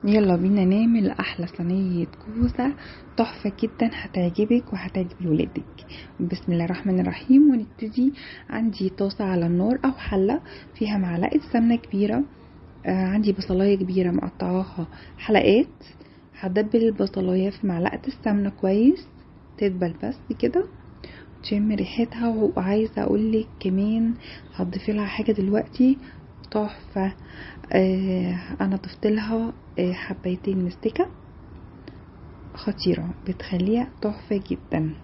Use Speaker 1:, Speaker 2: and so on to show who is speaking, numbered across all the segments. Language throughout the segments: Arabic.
Speaker 1: يلا بينا نعمل احلى صينيه كوسه تحفه جدا، هتعجبك وهتعجب ولادك. بسم الله الرحمن الرحيم. ونبتدي. عندي طاسه على النار او حله فيها معلقه سمنه كبيره. عندي بصلايه كبيره مقطعاها حلقات. هدبل البصلايه في معلقه السمنه كويس، تدبل بس كده تشم ريحتها. وعايزه اقولك كمان هتضيفي لها حاجه دلوقتي تحفه. انا ضفت لها حبايتين مستكه خطيره بتخليها تحفه جدا.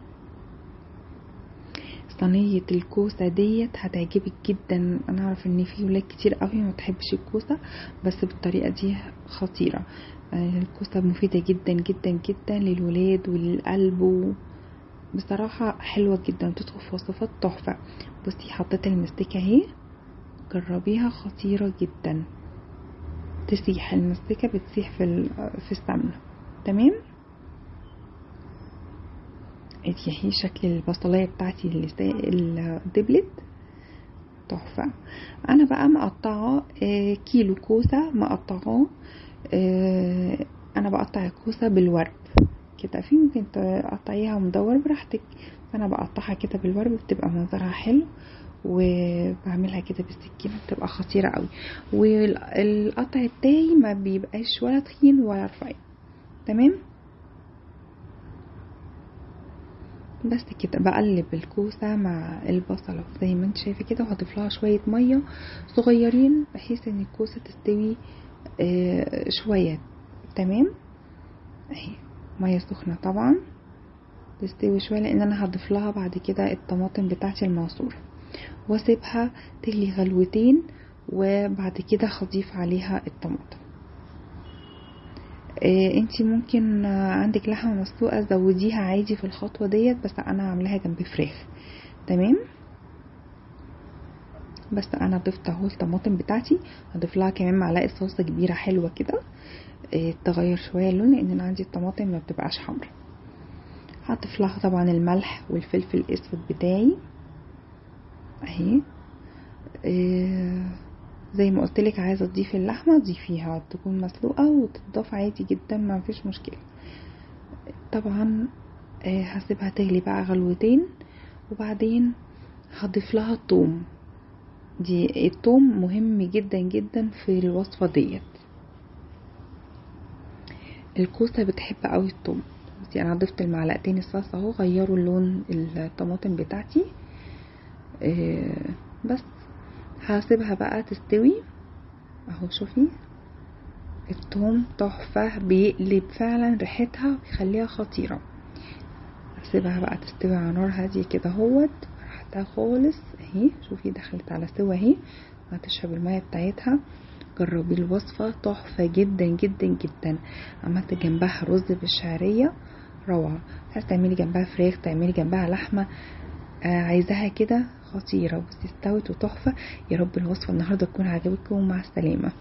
Speaker 1: صينيه الكوسه ديت هتعجبك جدا. انا اعرف ان في ولاد كتير قوي ما تحبش الكوسه، بس بالطريقه دي خطيره. الكوسه مفيده جدا جدا جدا للولاد وللقلب. بصراحه حلوه جدا وتدخل في وصفات تحفه. بصي حطيت المستكه اهي، جربيها خطيره جدا. تسيح المستكه بتسيح في السمنه. تمام. ادي اهي شكل البصلايه بتاعتي اللي دبلت تحفه. انا بقى مقطعه كيلو كوسه مقطعاه. انا بقطع الكوسه بالورب كده، في ممكن تقطعيها مدور براحتك، انا بقطعها كده بالورب بتبقى منظرها حلو، وبعملها كده بالسكينه بتبقى خطيره قوي. والقطع بتاعي ما بيبقاش ولا تخين ولا رفيع. تمام. بس كده بقلب الكوسه مع البصله زي ما انت شايفه كده، وهضيف لها شويه ميه صغيرين بحيث ان الكوسه تستوي شويه. تمام. اهي ميه سخنه طبعا تستوي شويه، لان انا هضيف لها بعد كده الطماطم بتاعتي المعصوره، واسيبها تغلي غلوتين، وبعد كده هضيف عليها الطماطم. انتي ممكن عندك لحمه مسلوقه زوديها عادي في الخطوه ديت، بس انا عاملاها جنب فراخ. تمام. بس انا ضفت اهو الطماطم بتاعتي، هضيف لها كمان معلقه صلصه كبيره حلوه كده تغير شويه اللون، لان انا عندي الطماطم ما بتبقاش حمرا. هضيف لها طبعا الملح والفلفل الاسود بتاعي اهي. زي ما قلت لك، عايزه تضيفي اللحمه ضيفيها تكون مسلوقه وتضاف عادي جدا ما فيش مشكله. طبعا هسيبها تغلي بقى غلوتين، وبعدين هضيف لها الثوم. دي الثوم مهم جدا جدا في الوصفه ديت. الكوسه بتحب قوي الثوم. بصي انا ضفت المعلقتين الصلصه اهو غيروا اللون الطماطم بتاعتي. بس هسيبها بقى تستوي اهو. شوفي الثوم تحفه، بيقلب فعلا ريحتها بيخليها خطيره. هسيبها بقى تستوي على نار هاديه كده اهوت براحتها خالص اهي. شوفي دخلت على سوا اهي، هتشرب الميه بتاعتها. جربي الوصفه تحفه جدا جدا جدا. عملت جنبها رز بالشعريه روعه. عايزه تعملي جنبها فراخ، تعملي جنبها لحمه، عايزاها كده خطيره. بس استوت وتحفه. يا رب الوصفه النهارده تكون عجبتكم. مع السلامه.